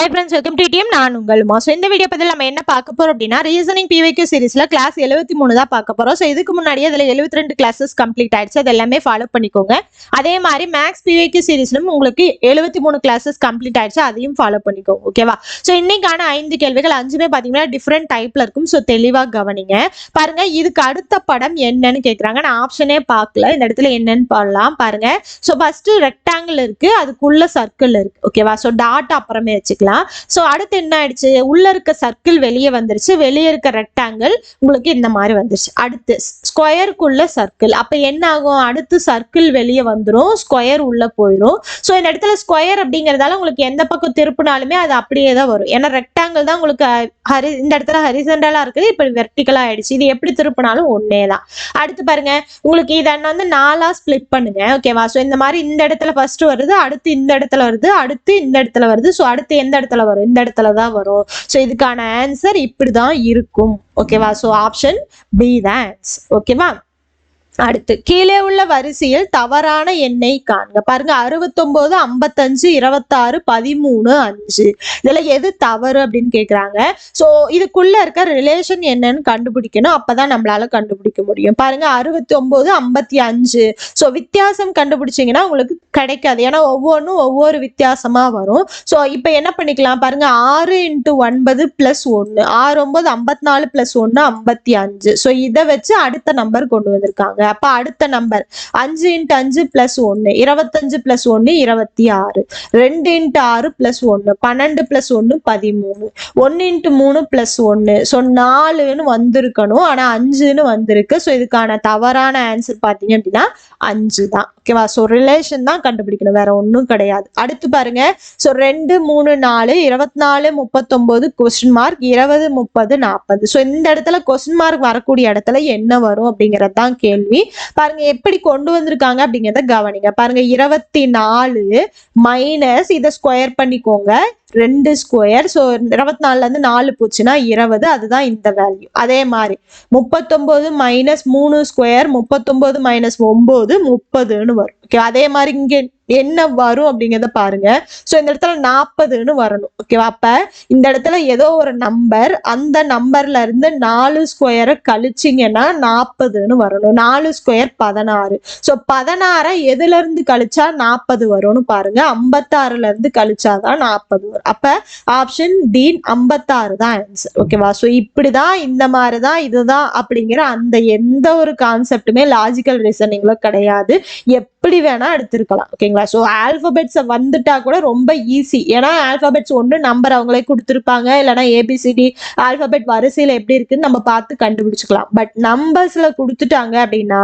Hi friends, welcome to TM. நான் உங்கள் Uma. So இந்த வீடியோ பதில் நம்ம என்ன பார்க்க போறோம் அப்படின்னா ரீசனிங் PYQ சீரிஸ்ல கிளாஸ் 73 தான் பார்க்க போறோம். ஸோ இதுக்கு முன்னாடியே அதில் 72 கிளாஸஸ் கம்ப்ளீட் ஆயிடுச்சு. அது எல்லாமே ஃபாலோ பண்ணிக்கோங்க. அதே மாதிரி மேக்ஸ் PYQ சீரிஸ்லும் உங்களுக்கு 73 கிளாஸஸ் கம்ப்ளீட் ஆயிடுச்சு. அதையும் ஃபாலோ பண்ணிக்கோங்க. ஓகேவா? ஸோ இன்னைக்கான 5 கேள்விகள் 5மே பார்த்தீங்கன்னா டிஃப்ரெண்ட் டைப்ல இருக்கும். ஸோ தெளிவாக கவனிங்க. பாருங்க, இதுக்கு அடுத்த படம் என்னன்னு கேட்குறாங்க. நான் ஆப்ஷனே பார்க்கல. இந்த இடத்துல என்னன்னு பாடலாம் பாருங்க. ஸோ ஃபர்ஸ்ட் ரெக்டாங்கிள் இருக்கு, அதுக்குள்ள சர்க்கிள் இருக்கு. ஓகேவா? ஸோ டாட் அப்புறமே வச்சுக்கலாம். சோ அடுத்து என்ன ஆயிடுச்சு, உள்ள இருக்க சர்க்கிள் வெளியே வந்துருச்சு, வெளியே இருக்க ரெக்டாங்கிள் உங்களுக்கு இந்த மாதிரி வந்துருச்சு. அடுத்து ஸ்கொயருக்குள்ள சர்க்கிள், அப்ப என்ன ஆகும், அடுத்து சர்க்கிள் வெளியே வந்துடும், ஸ்கொயர் உள்ள போயிடும். சோ இந்த இடத்துல ஸ்கொயர் அப்படிங்கறதால உங்களுக்கு எந்த பக்கம் திருப்பினாலுமே அது அப்படியே தான் வரும். ஏன்னா ரெக்டாங்கிள் தான் உங்களுக்கு இந்த இடத்துல ஹரிசண்டலா இருக்குது, இப்ப வெர்டிகலா ஆயிடுச்சு. இது எப்படி திருப்பினாலும் ஒன்னே தான். அடுத்து பாருங்க, உங்களுக்கு இதை வந்து 4ஆ ஸ்பிளிட் பண்ணுங்க. ஓகேவா? சோ இந்த மாதிரி இந்த இடத்துல ஃபர்ஸ்ட் வருது, அடுத்து இந்த இடத்துல வருது, அடுத்து இந்த இடத்துல வருது. சோ அடுத்து எந்த இடத்துல வரும், இந்த இடத்துல தான் வரும். சோ இதுக்கான ஆன்சர் இப்படிதான் இருக்கும். ஓகேவா? சோ ஆப்ஷன் பி தான் ஆன்சர். ஓகேவா? அடுத்து கீழே உள்ள வரிசையில் தவறான எண்ணை காண்க. பாருங்க, 69 55 26 13 5 இதுல எது தவறு அப்படின்னு கேக்குறாங்க. சோ இதுக்குள்ள இருக்க ரிலேஷன் என்னன்னு கண்டுபிடிக்கணும். அப்பதான் நம்மளால கண்டுபிடிக்க முடியும். பாருங்க, 69 55. சோ வித்தியாசம் கண்டுபிடிச்சீங்கன்னா உங்களுக்கு கிடைக்காது. ஏன்னா ஒவ்வொன்றும் ஒவ்வொரு வித்தியாசமா வரும். சோ இப்ப என்ன பண்ணிக்கலாம் பாருங்க, 6 × 9 + 1 6 9 54 + 1 55. சோ இதை வச்சு அடுத்த நம்பர் கொண்டு வந்திருக்காங்க. அப்ப அடுத்த நம்பர் 5 × 5 + 1 25 + 1 26 2 × 6 + 1 12 + 1 13 1 × 3 + 1. ஸோ 4ன்னு வந்திருக்கணும், ஆனா 5ன்னு வந்திருக்கு. ஸோ இதுக்கான தவறான ஆன்சர் பார்த்தீங்க அப்படின்னா 5 தான். ஓகேவா? ஸோ ரிலேஷன் தான் கண்டுபிடிக்கணும், வேற ஒன்றும் கிடையாது. அடுத்து பாருங்க, ஸோ 2 3 4 24 39 கொஸ்டின் மார்க் 20 30 40. ஸோ இந்த இடத்துல கொஸ்டின் மார்க் வரக்கூடிய இடத்துல என்ன வரும் அப்படிங்கிறது தான் கேள்வி. பாருங்க எப்படி கொண்டு வந்திருக்காங்க அப்படிங்கிறத கவனிங்க. பாருங்க, 24 மைனஸ் இதை ஸ்கொயர் பண்ணிக்கோங்க, 2 ஸ்கொயர். ஸோ 24ல இருந்து 4 போச்சுன்னா 20, அதுதான் இந்த வேல்யூ. அதே மாதிரி 39 - 3 ஸ்கொயர் 39 - 9 30ன்னு வரும். ஓகே, அதே மாதிரி இங்க என்ன வரும் அப்படிங்கிறத பாருங்க. ஸோ இந்த இடத்துல 40ன்னு வரணும். ஓகேவா? அப்ப இந்த இடத்துல ஏதோ ஒரு நம்பர், அந்த நம்பர்ல இருந்து 4 ஸ்கொயரை கழிச்சிங்கன்னா 40ன்னு வரணும். 4 ஸ்கொயர் 16. ஸோ 16 எதுல இருந்து கழிச்சா 40 வரும்னு பாருங்க. 56ல இருந்து கழிச்சாதான் 40 வரும். அப்ப ஆப்ஷன் டி 56 தான் ஆன்சர். ஓகேவா? ஸோ இப்படிதான், இந்த மாதிரிதான், இதுதான் அப்படிங்கிற அந்த எந்த ஒரு கான்செப்டுமே லாஜிக்கல் ரீசனிங்ல கிடையாது. எப்படி வேணா எடுத்திருக்கலாம். ஓகேங்களா? ஸோ ஆல்பபெட்ஸ் வந்துட்டா கூட ரொம்ப ஈஸி. ஏன்னா ஆல்பபெட்ஸ் ஒன்று நம்பர் அவங்களே கொடுத்துருப்பாங்க, இல்லைன்னா ABCD ஆல்பபெட் வரிசையில எப்படி இருக்குன்னு நம்ம பார்த்து கண்டுபிடிச்சுக்கலாம். பட் நம்பர்ஸ்ல கொடுத்துட்டாங்க அப்படின்னா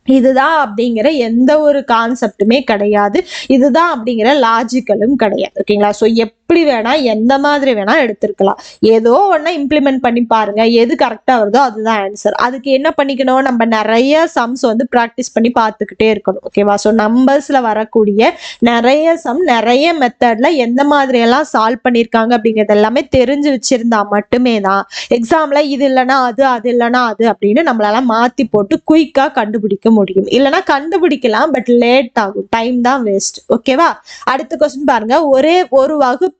இதுதான் அப்படிங்கிற எந்த ஒரு கான்செப்டுமே கிடையாது, இதுதான் அப்படிங்கிற லாஜிக்கலும் கிடையாது. ஓகேங்களா? ஸோ எப்படி வேணா எந்த மாதிரி வேணா எடுத்திருக்கலாம். ஏதோ ஒன்னா இம்ப்ளிமெண்ட் பண்ணி பாருங்க, எது கரெக்டா வருதோ அதுதான் ஆன்சர். அதுக்கு என்ன பண்ணிக்கணும், நம்ம நிறைய சம்ஸ் வந்து ப்ராக்டிஸ் பண்ணி பார்த்துக்கிட்டே இருக்கணும். ஓகேவா? ஸோ நம்பர்ஸ்ல வரக்கூடிய நிறைய சம், நிறைய மெத்தட்ல எந்த மாதிரி எல்லாம் சால்வ் பண்ணியிருக்காங்க அப்படிங்கிறது எல்லாமே தெரிஞ்சு வச்சிருந்தா மட்டுமே தான் எக்ஸாம்ல இது இல்லைன்னா அது, அது இல்லைன்னா அது அப்படின்னு நம்மளால மாத்தி போட்டு குயிக்கா கண்டுபிடிக்க முடியும். இல்லைன்னா கண்டுபிடிக்கலாம், பட் லேட் ஆகும், டைம் தான் வேஸ்ட். ஓகேவா? அடுத்த கொஸ்டின் பாருங்க, ஒரே ஒரு வகுப்பில்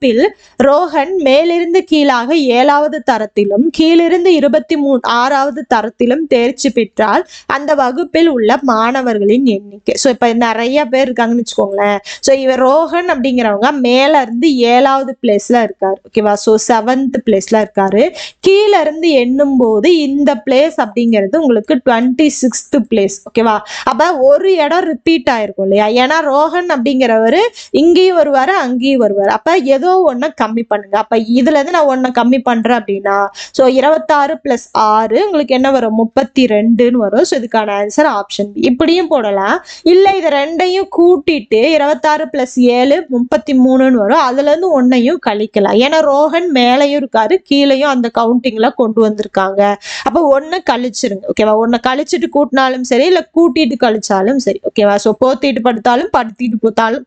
ரோஹன் மேலிருந்து கீழாக 7வது தரத்திலும் கீழிருந்து 26வது தரத்திலும் தேர்ச்சி பெற்றால் அந்த வகுப்பில் உள்ள மாணவர்களின் எண்ணிக்கை. ஸோ இப்ப நிறைய பேர் இருக்காங்கன்னு வச்சுக்கோங்களேன். ஸோ இவர் ரோஹன் அப்படிங்கிறவங்க மேல இருந்து 7வது பிளேஸ்ல இருக்காரு. ஓகேவா? ஸோ 7th பிளேஸ்ல இருக்காரு. கீழே இருந்து எண்ணும் போது இந்த பிளேஸ் அப்படிங்கிறது உங்களுக்கு 26th பிளேஸ். ஓகேவா? அப்ப ஒரு இடம் ரிப்பீட் ஆயிருக்கும் இல்லையா? ஏன்னா ரோஹன் அப்படிங்கிறவரு இங்கேயும் வருவாரு, அங்கேயும் வருவாரு. அப்ப ஏதோ ஒண்ணு கம்மி பண்ணுங்க. அப்ப இதுல இருந்து நான் ஒண்ணு கம்மி பண்றேன் அப்படின்னா, சோ 26 + 6 உங்களுக்கு என்ன வரும், 32ன்னு வரும். ஸோ இதுக்கான ஆன்சர் ஆப்ஷன் பி. இப்படியும் போடலாம், இல்ல இது ரெண்டையும் கூட்டிட்டு 26 + 7 33ன்னு வரும். அதுல இருந்து ஒன்னையும் கழிக்கலாம். ஏன்னா ரோஹன் மேலையும் இருக்காரு, கீழையும் அந்த கவுண்டிங்ல கொண்டு வந்திருக்காங்க. அப்ப ஒண்ணு கழிச்சிருங்க. ஓகேவா? ஒண்ணு கழிச்சிட்டு கூட்டினாலும் சரி, இல்ல கூட்டிட்டு கழிச்சாலும் சரி. ஓகேவா? சோ போத்திட்டு படுத்தாலும் படுத்திட்டு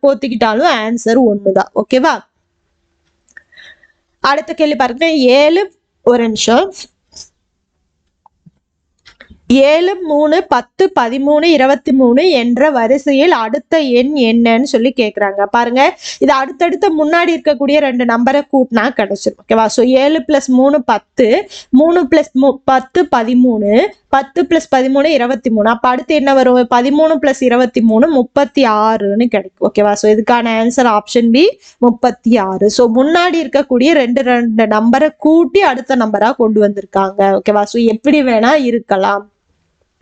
போத்திக்கிட்டாலும் ஆன்சர் ஒண்ணுதான். ஓகேவா? அடுத்த கேள்வி பாருங்க, 7 ஒரு நிமிஷம் 7 3 10 13 23 என்ற வரிசையில் அடுத்த எண் என்னன்னு சொல்லி கேக்குறாங்க. பாருங்க, இது அடுத்தடுத்த முன்னாடி இருக்கக்கூடிய 2 நம்பரை கூட்டினா கிடைச்சிடும். ஓகேவா? ஸோ 7 + 3 10, 3 + 10 13, 10 + 13 23. அப்ப அடுத்து என்ன வரும்? 13 + 23 36ன்னு கிடைக்கும். ஓகேவா? ஸோ இதுக்கான ஆன்சர் ஆப்ஷன் பி 36. ஸோ முன்னாடி இருக்கக்கூடிய ரெண்டு நம்பரை கூட்டி அடுத்த நம்பரா கொண்டு வந்திருக்காங்க. ஓகேவா? ஸோ எப்படி வேணா இருக்கலாம்.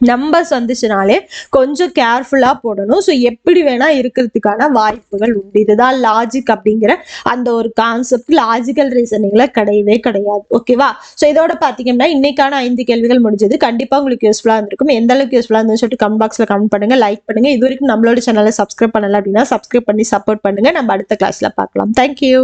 நம்பர்ஸ் வந்துச்சுனாலே கொஞ்சம் கேர்ஃபுல்லா போடணும். ஸோ எப்படி வேணா இருக்கிறதுக்கான வாய்ப்புகள் உண்டு. இதுதான் லாஜிக் அப்படிங்கிற அந்த ஒரு கான்செப்ட் லாஜிக்கல் ரீசனிங்ல கிடையவே கிடையாது. ஓகேவா? ஸோ இதோட பாத்தீங்கன்னா இன்னைக்கான 5 கேள்விகள் முடிஞ்சது. கண்டிப்பா உங்களுக்கு யூஸ்ஃபுல்லா இருந்திருக்கும். எந்த அளவுக்கு யூஸ்ஃபுல்லா இருந்துன்னு சொல்லிட்டு கமெண்ட் பாக்ஸ்ல கமெண்ட் பண்ணுங்க, லைக் பண்ணுங்க. இது வரைக்கும் நம்மளோட சேனலை சப்ஸ்கிரைப் பண்ணல அப்படின்னா சப்ஸ்கிரைப் பண்ணி சப்போர்ட் பண்ணுங்க. நம்ம அடுத்த கிளாஸ்ல பார்க்கலாம். தேங்க்யூ.